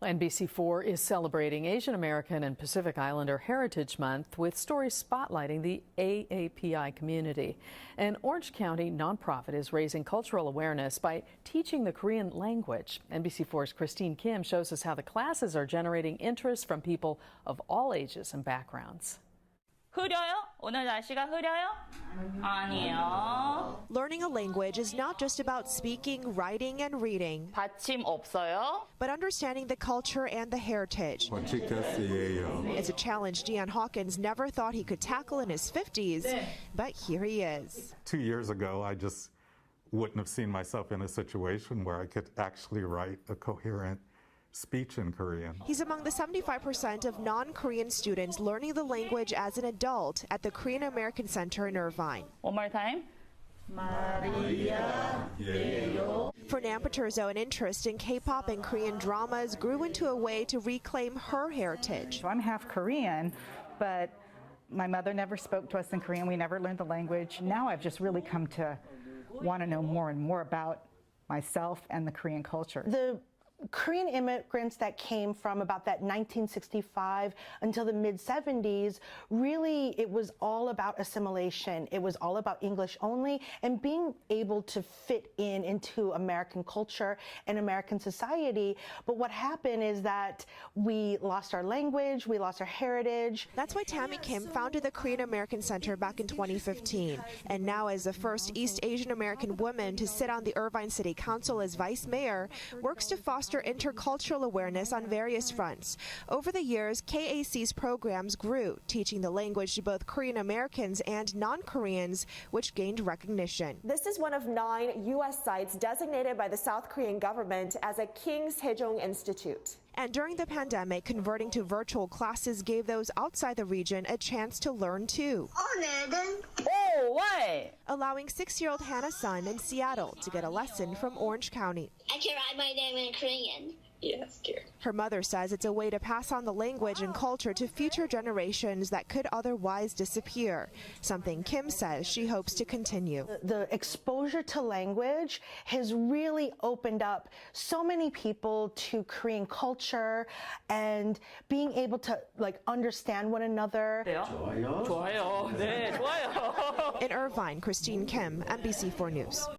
NBC4 is celebrating Asian American and Pacific Islander Heritage Month with stories spotlighting the AAPI community. An Orange County nonprofit is raising cultural awareness by teaching the Korean language. NBC4's Christine Kim shows us how the classes are generating interest from people of all ages and backgrounds. 흐려요? 오늘 날씨가 흐려요? 아니요. Learning a language is not just about speaking, writing, and reading, 받침 없어요? but understanding the culture and the heritage. It's a challenge Deanne Hawkins never thought he could tackle in his 50s, but here he is. 2 years ago, I just wouldn't have seen myself in a situation where I could actually write a coherent speech in Korean. He's among the 75% of non-Korean students learning the language as an adult at the Korean American Center in Irvine. One more time. For Nam Paterzo, an interest in K-pop and Korean dramas grew into a way to reclaim her heritage. I'm half Korean, but my mother never spoke to us in Korean. We never learned the language. Now I've just really come to want to know more and more about myself and the Korean culture. The Korean immigrants that came from about that 1965 until the mid-70s, really it was all about assimilation. It was all about English only and being able to fit into American culture and American society. But what happened is that we lost our language, we lost our heritage. That's why Tammy Kim founded the Korean American Center back in 2015. And now, as the first East Asian American woman to sit on the Irvine City Council as Vice Mayor, works to foster intercultural awareness on various fronts. Over the years, KAC's programs grew, teaching the language to both Korean Americans and non-Koreans, which gained recognition. This is one of 9 U.S. sites designated by the South Korean government as a King Sejong Institute. And during the pandemic, converting to virtual classes gave those outside the region a chance to learn too. Allowing 6-year-old Hannah Sun in Seattle to get a lesson from Orange County. I can write my name in Korean. Yes, dear. Her mother says it's a way to pass on the language and culture to future generations that could otherwise disappear, something Kim says she hopes to continue. The exposure to language has really opened up so many people to Korean culture and being able to understand one another. 좋아요. 네, 좋아요. In Irvine, Christine Kim, NBC4 News.